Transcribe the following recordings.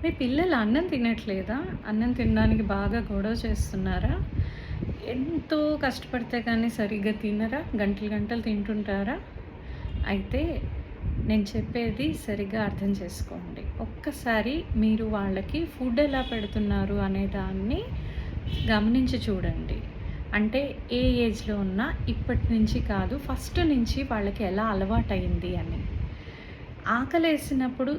మీ పిల్లలు అన్నం తినట్లేదా? అన్నం తినడానికి బాగా గొడవ చేస్తున్నారా? ఎంతో కష్టపడితే కానీ సరిగ్గా తినరా? గంటలు గంటలు తింటుంటారా? అయితే నేను చెప్పేది సరిగ్గా అర్థం చేసుకోండి. ఒక్కసారి మీరు వాళ్ళకి ఫుడ్ ఎలా పెడుతున్నారు అనే దాన్ని గమనించి చూడండి. అంటే ఏ ఏజ్‌లో ఉన్నా ఇప్పటి నుంచి కాదు, ఫస్ట్ నుంచి వాళ్ళకి ఎలా అలవాటయింది అని. ఆకలేసినప్పుడు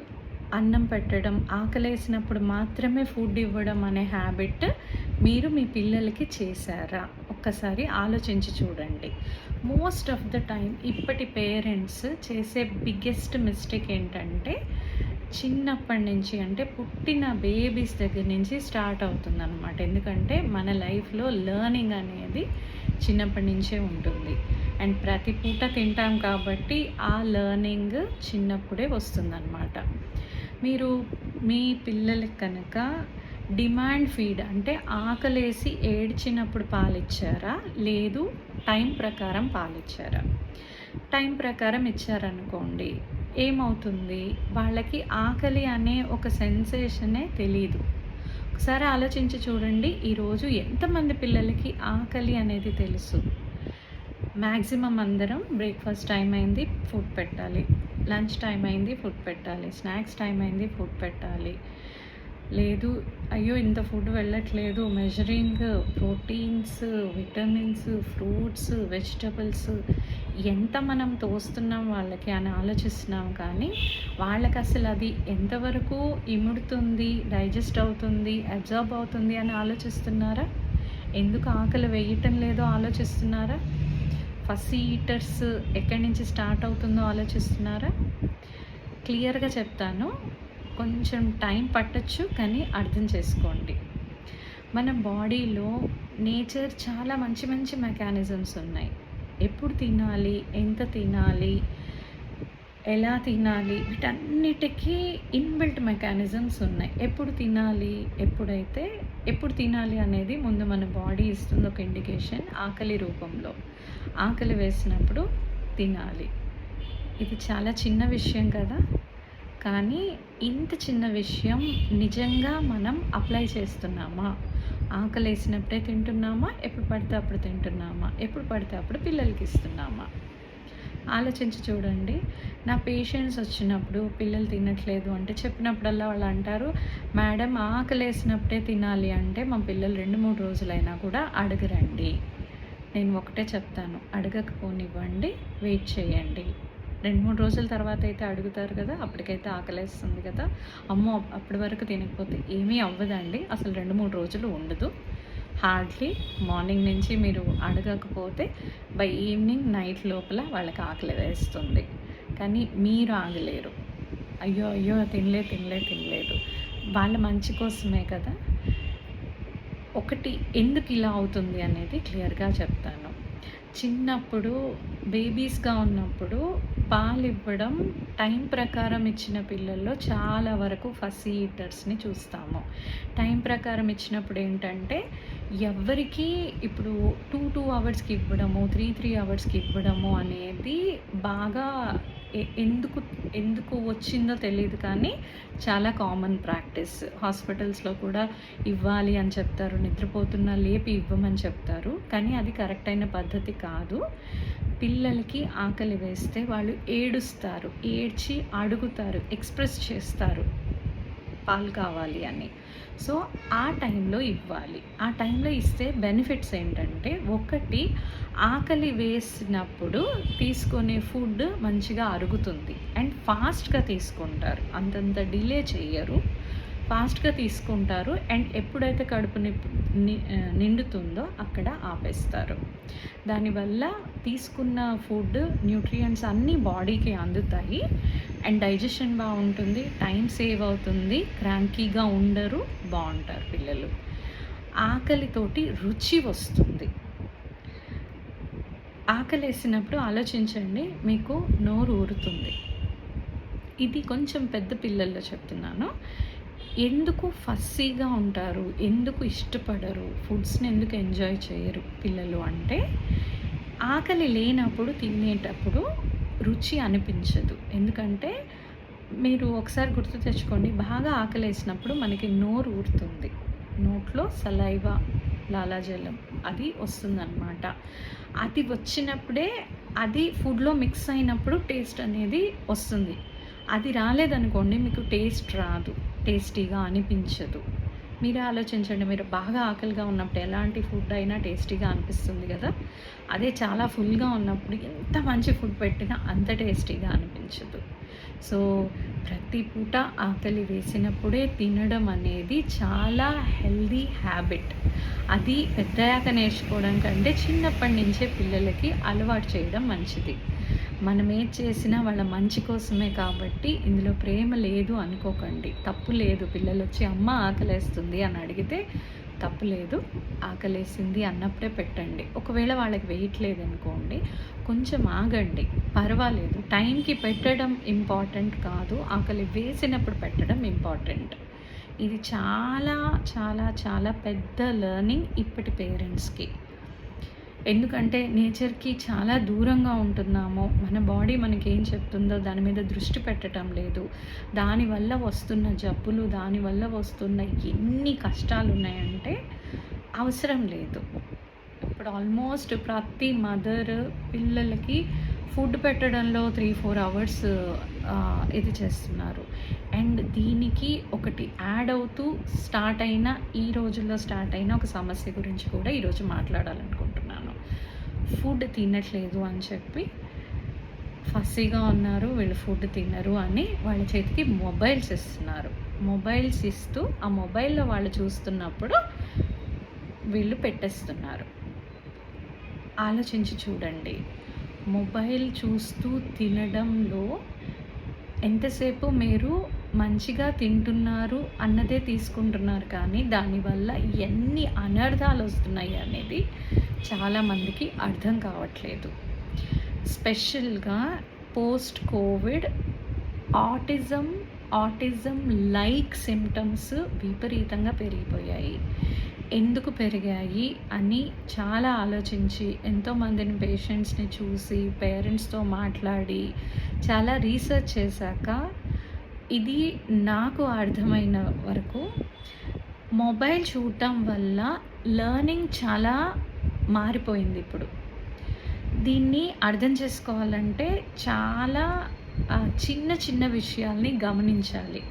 అన్నం పెట్టడం, ఆకలేసినప్పుడు మాత్రమే ఫుడ్ ఇవ్వడం అనే హ్యాబిట్ మీరు మీ పిల్లలకి చేశారా? ఒక్కసారి ఆలోచించి చూడండి. మోస్ట్ ఆఫ్ ద టైమ్ ఇప్పటి పేరెంట్స్ చేసే బిగ్గెస్ట్ మిస్టేక్ ఏంటంటే, చిన్నప్పటి నుంచి అంటే పుట్టిన బేబీస్ దగ్గర నుంచి స్టార్ట్ అవుతుందనమాట. ఎందుకంటే మన లైఫ్‌లో లెర్నింగ్ అనేది చిన్నప్పటి నుంచే ఉంటుంది. అండ్ ప్రతి పూట తింటాం కాబట్టి ఆ లెర్నింగ్ చిన్నప్పుడే వస్తుందన్నమాట. మీరు మీ పిల్లలకి కనుక డిమాండ్ ఫీడ్ అంటే ఆకలేసి ఏడ్చినప్పుడు పాలిచ్చారా? లేదు టైం ప్రకారం పాలిచ్చారా? టైం ప్రకారం ఇచ్చారనుకోండి, ఏమవుతుంది? వాళ్ళకి ఆకలి అనే ఒక సెన్సేషనే తెలీదు. ఒకసారి ఆలోచించి చూడండి, ఈరోజు ఎంతమంది పిల్లలకి ఆకలి అనేది తెలుసు? మ్యాక్సిమం అందరం బ్రేక్‌ఫాస్ట్ టైం అయింది ఫుడ్ పెట్టాలి. లంచ్ టైం అయింది ఫుడ్ పెట్టాలి. స్నాక్స్ టైం అయింది ఫుడ్ పెట్టాలి. లేదు అయ్యో! ఇంత ఫుడ్ వెళ్ళట్లేదు. Measuring proteins, vitamins, fruits, vegetables ఎంత మనం తోస్తున్నాం వాళ్ళకి అని ఆలోచిస్తున్నాం కానీ, వాళ్ళకసలు అది ఎంతవరకు ఇముడుతుంది, డైజెస్ట్ అవుతుంది, అబ్జార్బ్ అవుతుంది అని ఆలోచిస్తున్నారా? ఎందుకు ఆకలి వేయటం లేదో ఆలోచిస్తున్నారా? ఫస్సీ ఈటర్స్ ఎక్కడి నుంచి స్టార్ట్ అవుతుందో ఆలోచిస్తున్నారా? క్లియర్‌గా చెప్తాను. కొంచెం టైం పట్టొచ్చు కానీ అర్థం చేసుకోండి. మన బాడీలో నేచర్ చాలా మంచి మంచి మెకానిజమ్స్ ఉన్నాయి. ఎప్పుడు తినాలి, ఎంత తినాలి, ఎలా తినాలి, వీటన్నిటికీ ఇన్‌బిల్ట్ మెకానిజమ్స్ ఉన్నాయి. ఎప్పుడు తినాలి అనేది ముందు మన బాడీ ఇస్తుంది ఒక ఇండికేషన్ ఆకలి రూపంలో. ఆకలి వేసినప్పుడు తినాలి. ఇది చాలా చిన్న విషయం కదా! కానీ ఇంత చిన్న విషయం నిజంగా మనం అప్లై చేస్తున్నామా? ఆకలేసినప్పుడే తింటున్నామా? ఎప్పుడు పడితే అప్పుడు తింటున్నామా? ఎప్పుడు పడితే అప్పుడు పిల్లలకి ఇస్తున్నామా? ఆలోచించి చూడండి. నా పేషెంట్స్ వచ్చినప్పుడు పిల్లలు తినట్లేదు అంటే చెప్పినప్పుడల్లా వాళ్ళు అంటారు, మేడం ఆకలేసినప్పుడే తినాలి అంటే మా పిల్లలు 2, 3 రోజులైనా కూడా అడగరండి. నేను ఒకటే చెప్తాను, అడగకపోనివ్వండి, వెయిట్ చేయండి. 2, 3 రోజుల తర్వాత అయితే అడుగుతారు కదా! అప్పటికైతే ఆకలేస్తుంది కదా! అమ్మో! అప్పటి వరకు తినకపోతే ఏమీ అవ్వదండి. అసలు 2, 3 రోజులు ఉండదు. హార్డ్లీ మార్నింగ్ నుంచి మీరు అడగకపోతే బై ఈవినింగ్, నైట్ లోపల వాళ్ళకి ఆకలి వేస్తుంది. కానీ మీరు ఆగలేరు. అయ్యో! అయ్యో! తినలేదు. వాళ్ళ మంచి కోసమే కదా! ఒకటి ఎందుకు ఇలా అవుతుంది అనేది క్లియర్‌గా చెప్తాను. చిన్నప్పుడు బేబీస్‌గా ఉన్నప్పుడు పాలివ్వడం టైం ప్రకారం ఇచ్చిన పిల్లల్లో చాలా వరకు ఫస్సీ ఈటర్స్‌ని చూస్తాము. టైం ప్రకారం ఇచ్చినప్పుడు ఏంటంటే, ఎవ్వరికీ ఇప్పుడు 2 అవర్స్‌కి ఇవ్వడము, 3 అవర్స్‌కి ఇవ్వడము అనేది బాగా ఎందుకు వచ్చిందో తెలీదు కానీ చాలా కామన్ ప్రాక్టీస్. హాస్పిటల్స్‌లో కూడా ఇవ్వాలి అని చెప్తారు. నిద్రపోతున్నా లేపి ఇవ్వమని చెప్తారు. కానీ అది కరెక్ట్ అయిన పద్ధతి కాదు. పిల్లలకి ఆకలి వేస్తే వాళ్ళు ఏడుస్తారు. ఏడ్చి అడుగుతారు. ఎక్స్‌ప్రెస్ చేస్తారు. పాలు కావాలి అని. సో, ఆ టైంలో ఇవ్వాలి. ఆ టైంలో ఇస్తే బెనిఫిట్స్ ఏంటంటే, ఒకటి ఆకలి వేసినప్పుడు తీసుకునే ఫుడ్ మంచిగా అరుగుతుంది. అండ్ ఫాస్ట్‌గా తీసుకుంటారు. అంతంత డిలే చెయ్యరు. ఫాస్ట్‌గా తీసుకుంటారు. అండ్ ఎప్పుడైతే కడుపు నిండుతుందో అక్కడ ఆపేస్తారు. దానివల్ల తీసుకున్న ఫుడ్ న్యూట్రియంట్స్ అన్నీ బాడీకి అందుతాయి. అండ్ డైజెషన్ బాగుంటుంది, టైం సేవ్ అవుతుంది, క్రాంకీగా ఉండరు, బాగుంటారు పిల్లలు. ఆకలితోటి రుచి వస్తుంది. ఆకలేసినప్పుడు ఆలోచించండి, మీకు నోరు ఊరుతుంది. ఇది కొంచెం పెద్ద పిల్లల్లో చెప్తున్నాను. ఎందుకు ఫస్సీగా ఉంటారు, ఎందుకు ఇష్టపడరు, ఫుడ్స్‌ని ఎందుకు ఎంజాయ్ చేయరు పిల్లలు అంటే, ఆకలి లేనప్పుడు తినేటప్పుడు రుచి అనిపించదు. ఎందుకంటే మీరు ఒకసారి గుర్తు తెచ్చుకోండి. బాగా ఆకలేసినప్పుడు మనకి నోరు ఊరుతుంది. నోట్లో సలైవా, లాలాజలం అది వస్తుందనమాట. అది వచ్చినప్పుడే అది ఫుడ్‌లో మిక్స్ అయినప్పుడు టేస్ట్ అనేది వస్తుంది. అది రాలేదనుకోండి మీకు టేస్ట్ రాదు. టేస్టీగా అనిపించదు. మీరే ఆలోచించండి. మీరు బాగా ఆకలిగా ఉన్నప్పుడు ఎలాంటి ఫుడ్ అయినా టేస్టీగా అనిపిస్తుంది గదా! అదే చాలా ఫుల్‌గా ఉన్నప్పుడు ఎంత మంచి ఫుడ్ పెట్టినా అంత టేస్టీగా అనిపించదు. సో, ప్రతి పూట ఆకలి వేసినప్పుడే తినడం అనేది చాలా హెల్తీ హ్యాబిట్. అది పెద్దయ్యాక నేర్చుకోవడం కంటే చిన్నప్పటి నుంచే పిల్లలకి అలవాటు చేయడం మంచిది. మనం ఏది చేసినా వాళ్ళ మంచి కోసమే కాబట్టి ఇందులో ప్రేమ లేదు అనుకోకండి. తప్పు లేదు. పిల్లలొచ్చి అమ్మ ఆకలేస్తుంది అని అడిగితే తప్పు లేదు. ఆకలేసింది అన్నప్పుడే పెట్టండి. ఒకవేళ వాళ్ళకి వేయట్లేదనుకోండి, కొంచెం ఆగండి. పర్వాలేదు. టైంకి పెట్టడం ఇంపార్టెంట్ కాదు. ఆకలి వేసినప్పుడు పెట్టడం ఇంపార్టెంట్. ఇది చాలా చాలా చాలా పెద్ద లెర్నింగ్ ఇప్పటి పేరెంట్స్‌కి. ఎందుకంటే నేచర్‌కి చాలా దూరంగా ఉంటున్నాము. మన బాడీ మనకేం చెప్తుందో దాని మీద దృష్టి పెట్టటం లేదు. దానివల్ల వస్తున్న జబ్బులు, దానివల్ల వస్తున్న ఎన్ని కష్టాలున్నాయంటే అవసరం లేదు. ఇప్పుడు ఆల్మోస్ట్ ప్రతి మదర్ పిల్లలకి ఫుడ్ పెట్టడంలో 3, 4 అవర్స్ ఇది చేస్తున్నారు. అండ్ దీనికి ఒకటి యాడ్ అవుతూ ఈ రోజుల్లో స్టార్ట్ అయిన ఒక సమస్య గురించి కూడా ఈరోజు మాట్లాడాలనుకుంటున్నాను. ఫుడ్ తినట్లేదు అని చెప్పి ఫస్సీగా ఉన్నారు, వీళ్ళు ఫుడ్ తినరు అని వాళ్ళ చేతికి మొబైల్స్ ఇస్తున్నారు. మొబైల్స్ ఇస్తూ ఆ మొబైల్‌లో వాళ్ళు చూస్తున్నప్పుడు వీళ్ళు పెట్టేస్తున్నారు. ఆలోచించి చూడండి. మొబైల్ చూస్తూ తినడంలో ఎంతసేపు మీరు మంచిగా తింటున్నారు అన్నదే తీసుకుంటున్నారు, కానీ దానివల్ల ఎన్ని అనర్థాలు వస్తున్నాయి అనేది చాలామందికి అర్థం కావట్లేదు. స్పెషల్‌గా post Covid autism like symptoms విపరీతంగా పెరిగిపోయాయి. ఎందుకు పెరిగాయి అని చాలా ఆలోచించి ఎంతోమందిని పేషెంట్స్‌ని చూసి పేరెంట్స్‌తో మాట్లాడి చాలా రీసెర్చ్ చేశాక ఇది నాకు అర్థమైన వరకు మొబైల్ చూడటం వల్ల లెర్నింగ్ చాలా మారిపోయింది ఇప్పుడు. దీన్ని అర్థం చేసుకోవాలంటే చాలా చిన్న చిన్న విషయాల్ని గమనించాలి.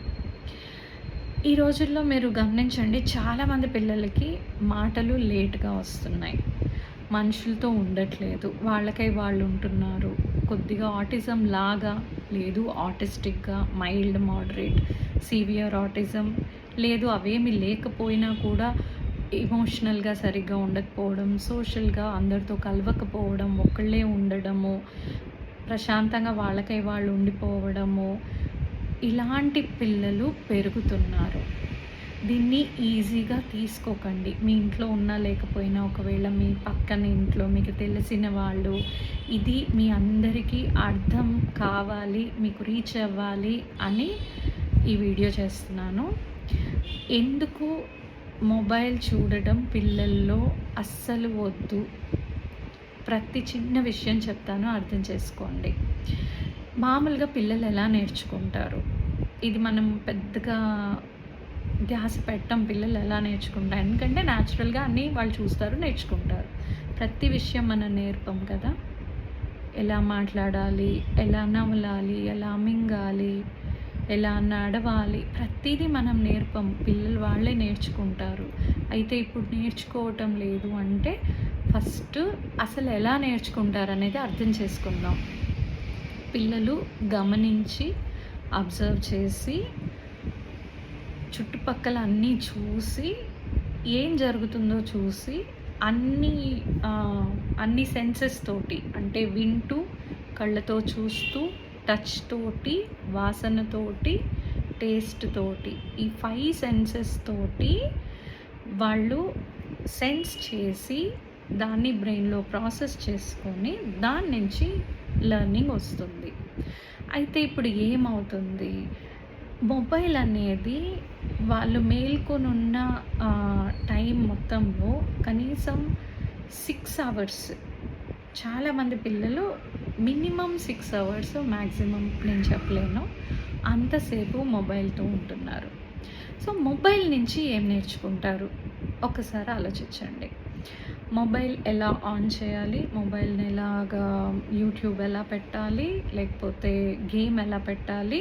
ఈ రోజుల్లో మీరు గమనించండి, చాలామంది పిల్లలకి మాటలు లేట్‌గా వస్తున్నాయి. మనుషులతో ఉండట్లేదు. వాళ్ళకై వాళ్ళు ఉంటున్నారు. కొద్దిగా ఆటిజం లాగా లేదు, ఆటిస్టిక్‌గా, మైల్డ్, మోడరేట్, సివియర్ ఆటిజం లేదు, అవేమీ లేకపోయినా కూడా ఎమోషనల్‌గా సరిగ్గా ఉండకపోవడం, సోషల్‌గా అందరితో కలవకపోవడం, ఒక్కళ్ళే ఉండడము, ప్రశాంతంగా వాళ్ళకై వాళ్ళు ఉండిపోవడము, ఇలాంటి పిల్లలు పెరుగుతున్నారు. దీన్ని ఈజీగా తీసుకోకండి. మీ ఇంట్లో ఉన్నా లేకపోయినా, ఒకవేళ మీ పక్కన ఇంట్లో మీకు తెలిసిన వాళ్ళు, ఇది మీ అందరికీ అర్థం కావాలి, మీకు రీచ్ అవ్వాలి అని ఈ వీడియో చేస్తున్నాను. ఎందుకు మొబైల్ చూడడం పిల్లల్లో అస్సలు వద్దు. ప్రతి చిన్న విషయం చెప్తాను, అర్థం చేసుకోండి. మామూలుగా పిల్లలు ఎలా నేర్చుకుంటారు? ఇది మనం పెద్దగా ధ్యాస పెట్టం. పిల్లలు ఎలా నేర్చుకుంటారు? ఎందుకంటే న్యాచురల్‌గా అన్నీ వాళ్ళు చూస్తారు, నేర్చుకుంటారు. ప్రతి విషయం మనం నేర్పం కదా! ఎలా మాట్లాడాలి, ఎలా నమలాలి, ఎలా మింగాలి, ఎలా నడవాలి, ప్రతీదీ మనం నేర్పం. పిల్లలు వాళ్ళే నేర్చుకుంటారు. అయితే ఇప్పుడు నేర్చుకోవటం లేదు అంటే ఫస్ట్ అసలు ఎలా నేర్చుకుంటారనేది అర్థం చేసుకుందాం. పిల్లలు గమనించి, అబ్జర్వ్ చేసి, చుట్టుపక్కల అన్నీ చూసి, ఏం జరుగుతుందో చూసి, అన్ని సెన్సెస్ తోటి, అంటే వింటూ, కళ్ళతో చూస్తూ, టచ్ తోటి, వాసనతోటి, టేస్ట్ తోటి, ఈ 5 సెన్సెస్ తోటి వాళ్ళు సెన్స్ చేసి దాన్ని బ్రెయిన్‌లో ప్రాసెస్ చేసుకొని దాని నుంచి లెర్నింగ్ వస్తుంది. అయితే ఇప్పుడు ఏమవుతుంది, మొబైల్ అనేది వాళ్ళు మేల్కొనున్న టైం మొత్తంలో కనీసం 6 అవర్స్, చాలామంది పిల్లలు మినిమమ్ 6 అవర్స్, మ్యాక్సిమం నేను చెప్పలేను, అంతసేపు మొబైల్‌తో ఉంటున్నారు. సో, మొబైల్ నుంచి ఏం నేర్చుకుంటారు? ఒక్కసారి ఆలోచించండి. మొబైల్ ఎలా ఆన్ చేయాలి? మొబైల్‌ని ఎలాగా యూట్యూబ్ ఎలా పెట్టాలి? లేకపోతే గేమ్ ఎలా పెట్టాలి?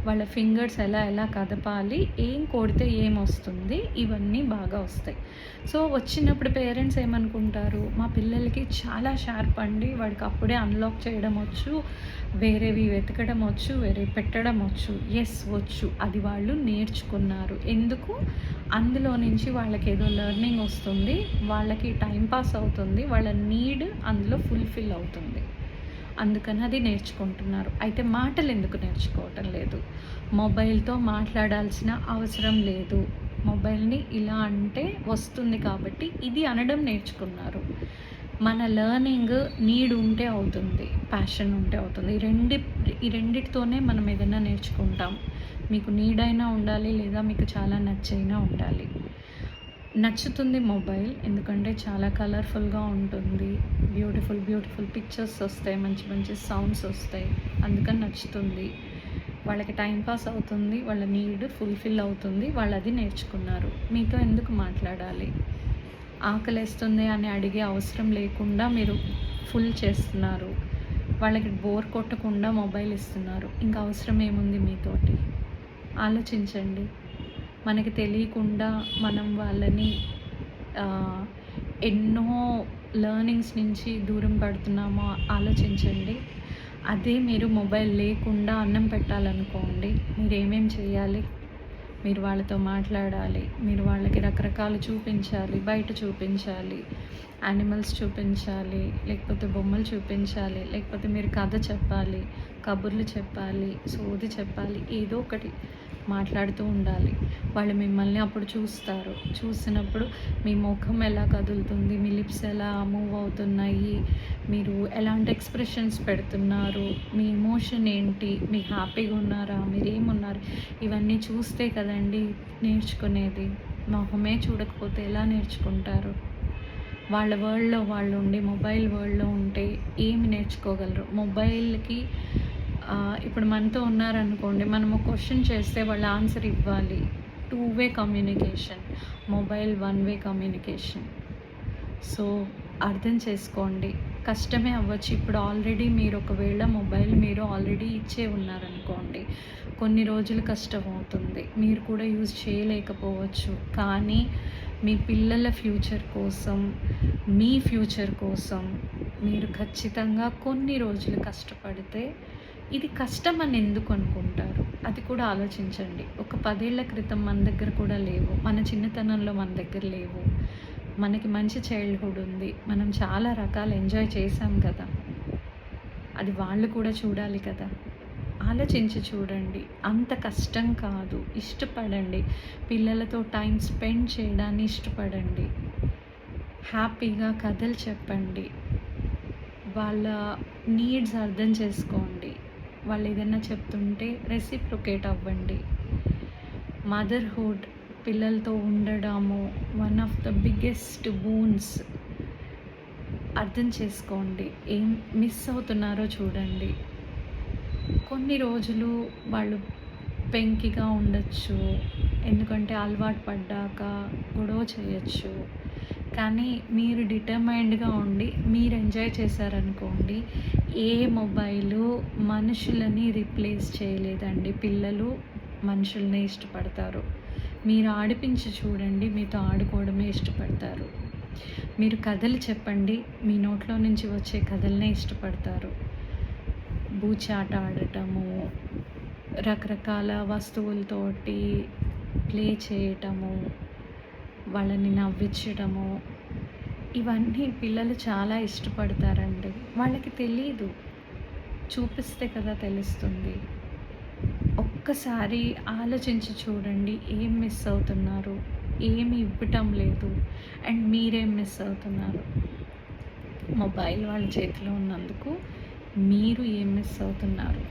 వాళ్ళ ఫింగర్స్ ఎలా కదపాలి? ఏం కొడితే ఏమొస్తుంది? ఇవన్నీ బాగా వస్తాయి. సో, వచ్చినప్పుడు పేరెంట్స్ ఏమనుకుంటారు? మా పిల్లలకి చాలా షార్ప్ అండి. వాడికి అప్పుడే అన్‌లాక్ చేయడం వచ్చు. వేరేవి వెతకడం వచ్చు. వేరేవి పెట్టడం వచ్చు. యెస్ వచ్చు. అది వాళ్ళు నేర్చుకున్నారు. ఎందుకు? అందులో నుంచి వాళ్ళకేదో లెర్నింగ్ వస్తుంది. వాళ్ళకి టైం పాస్ అవుతుంది. వాళ్ళ నీడ్ అందులో ఫుల్‌ఫిల్ అవుతుంది. అందుకని అది నేర్చుకుంటున్నారు. అయితే మాటలెందుకు నేర్చుకోవటం లేదు? మొబైల్‌తో మాట్లాడాల్సిన అవసరం లేదు. మొబైల్‌ని ఇలా అంటే వస్తుంది కాబట్టి ఇది అనడం నేర్చుకున్నారు. మన లెర్నింగ్ నీడ్ ఉంటే అవుతుంది. ప్యాషన్ ఉంటే అవుతుంది. ఈ రెండిటితోనే మనం ఏదైనా నేర్చుకుంటాం. మీకు నీడ్ అయినా ఉండాలి, లేదా మీకు చాలా నచ్చైనా ఉండాలి. నచ్చుతుంది మొబైల్. ఎందుకంటే చాలా కలర్‌ఫుల్‌గా ఉంటుంది. బ్యూటిఫుల్ పిక్చర్స్ వస్తాయి. మంచి మంచి సౌండ్స్ వస్తాయి. అందుకని నచ్చుతుంది. వాళ్ళకి టైం పాస్ అవుతుంది. వాళ్ళ నీడ్ ఫుల్‌ఫిల్ అవుతుంది. వాళ్ళది నేర్చుకున్నారు. మీతో ఎందుకు మాట్లాడాలి? ఆకలేస్తుంది అని అడిగే అవసరం లేకుండా మీరు ఫుల్ చేస్తున్నారు. వాళ్ళకి బోర్ కొట్టకుండా మొబైల్ ఇస్తున్నారు. ఇంకా అవసరం ఏముంది మీతోటి? ఆలోచించండి. మనకి తెలియకుండా మనం వాళ్ళని ఎన్నో లెర్నింగ్స్ నుంచి దూరం పడుతున్నామో ఆలోచించండి. అదే మీరు మొబైల్ లేకుండా అన్నం పెట్టాలనుకోండి, మీరేమేం చేయాలి? మీరు వాళ్ళతో మాట్లాడాలి. మీరు వాళ్ళకి రకరకాలు చూపించాలి. బయట చూపించాలి. యానిమల్స్ చూపించాలి. లేకపోతే బొమ్మలు చూపించాలి. లేకపోతే మీరు కథ చెప్పాలి. కబుర్లు చెప్పాలి. సోది చెప్పాలి. ఏదో ఒకటి మాట్లాడుతూ ఉండాలి. వాళ్ళు మిమ్మల్ని అప్పుడు చూస్తారు. చూసినప్పుడు మీ ముఖం ఎలా కదులుతుంది, మీ లిప్స్ ఎలా మూవ్ అవుతున్నాయి, మీరు ఎలాంటి ఎక్స్ప్రెషన్స్ పెడుతున్నారు, మీ ఎమోషన్ ఏంటి, మీరు హ్యాపీగా ఉన్నారా, మీరేమున్నారు, ఇవన్నీ చూస్తే కదండి నేర్చుకునేది. మొహమే చూడకపోతే ఎలా నేర్చుకుంటారు? వాళ్ళ వరల్డ్‌లో వాళ్ళు ఉండి, మొబైల్ వరల్డ్‌లో ఉంటే ఏమి నేర్చుకోగలరు? మొబైల్‌కి ఇప్పుడు మనతో ఉన్నారనుకోండి, మనము క్వశ్చన్ చేస్తే వాళ్ళు ఆన్సర్ ఇవ్వాలి. 2 way communication. Mobile 1 way communication. So, అర్థం చేసుకోండి. కష్టమే అవ్వచ్చు. ఇప్పుడు ఆల్రెడీ మీరు ఒకవేళ మొబైల్ మీరు ఆల్రెడీ ఇచ్చే ఉన్నారనుకోండి, కొన్ని రోజులు కష్టమవుతుంది. మీరు కూడా యూజ్ చేయలేకపోవచ్చు. కానీ మీ పిల్లల ఫ్యూచర్ కోసం, మీ ఫ్యూచర్ కోసం మీరు ఖచ్చితంగా కొన్ని రోజులు కష్టపడితే ఇది కష్టం అని ఎందుకు అనుకుంటారు? అది కూడా ఆలోచించండి. ఒక 10 ఏళ్ల క్రితం మన దగ్గర కూడా లేవు. మన చిన్నతనంలో మన దగ్గర లేవు. మనకి మంచి చైల్డ్‌హుడ్ ఉంది. మనం చాలా రకాలు ఎంజాయ్ చేశాం కదా! అది వాళ్ళు కూడా చూడాలి కదా! ఆలోచించి చూడండి. అంత కష్టం కాదు. ఇష్టపడండి. పిల్లలతో టైం స్పెండ్ చేయడాన్ని ఇష్టపడండి. హ్యాపీగా కథలు చెప్పండి. వాళ్ళ నీడ్స్ అర్థం చేసుకోండి. వాళ్ళు ఏదైనా చెప్తుంటే రెసిప్రొకేట్ అవ్వండి. మదర్‌హుడ్ పిల్లలతో ఉండడము one of the biggest Boon's. అర్థం చేసుకోండి. ఏం మిస్ అవుతున్నారో చూడండి. కొన్ని రోజులు వాళ్ళు పెంకిగా ఉండొచ్చు. ఎందుకంటే అలవాటు పడ్డాక గొడవ చేయొచ్చు. కానీ మీరు డిటర్మైన్డ్‌గా ఉండి మీరు ఎంజాయ్ చేశారనుకోండి, ఏ మొబైలు మనుషులని రీప్లేస్ చేయలేదండి. పిల్లలు మనుషుల్నే ఇష్టపడతారు. మీరు ఆడిపించి చూడండి, మీతో ఆడుకోవడమే ఇష్టపడతారు. మీరు కథలు చెప్పండి, మీ నోట్లో నుంచి వచ్చే కథలనే ఇష్టపడతారు. బూచాట ఆడటము, రకరకాల వస్తువులతోటి ప్లే చేయటము, వాళ్ళని నవ్వించడము, ఇవన్నీ పిల్లలు చాలా ఇష్టపడతారండి. వాళ్ళకి తెలీదు. చూపిస్తే కదా తెలుస్తుంది. ఒక్కసారి ఆలోచించి చూడండి. ఏం మిస్ అవుతున్నారు? ఏమి ఇవ్వటం లేదు. అండ్ మీరేం మిస్ అవుతున్నారు? మొబైల్ వాళ్ళ చేతిలో ఉన్నందుకు మీరు ఏం మిస్ అవుతున్నారు?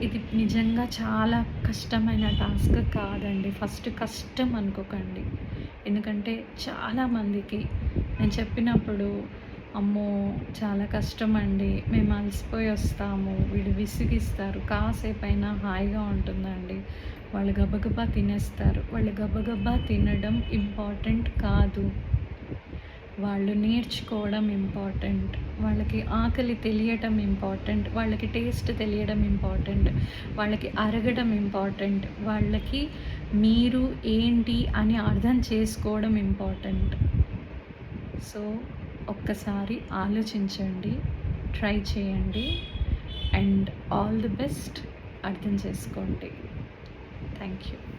ఇది నిజంగా చాలా కష్టమైన టాస్క్ కాదండి. ఫస్ట్ కష్టం అనుకోకండి. ఎందుకంటే చాలామందికి నేను చెప్పినప్పుడు అమ్మో! చాలా కష్టమండి. మేము అలసిపోయి వస్తాము. వీళ్ళు విసిగిస్తారు. కాసేపైనా హాయిగా ఉంటుందండి. వాళ్ళు గబగబా తినేస్తారు. వాళ్ళు గబగబా తినడం ఇంపార్టెంట్ కాదు. వాళ్ళు నేర్చుకోవడం ఇంపార్టెంట్. వాళ్ళకి ఆకలి తెలియటం ఇంపార్టెంట్. వాళ్ళకి టేస్ట్ తెలియడం ఇంపార్టెంట్. వాళ్ళకి అరగడం ఇంపార్టెంట్. వాళ్ళకి మీరు ఏంటి అని అర్థం చేసుకోవడం ఇంపార్టెంట్. సో, ఒక్కసారి ఆలోచించండి. ట్రై చేయండి. And all the best. అర్థం చేసుకోండి. Thank you.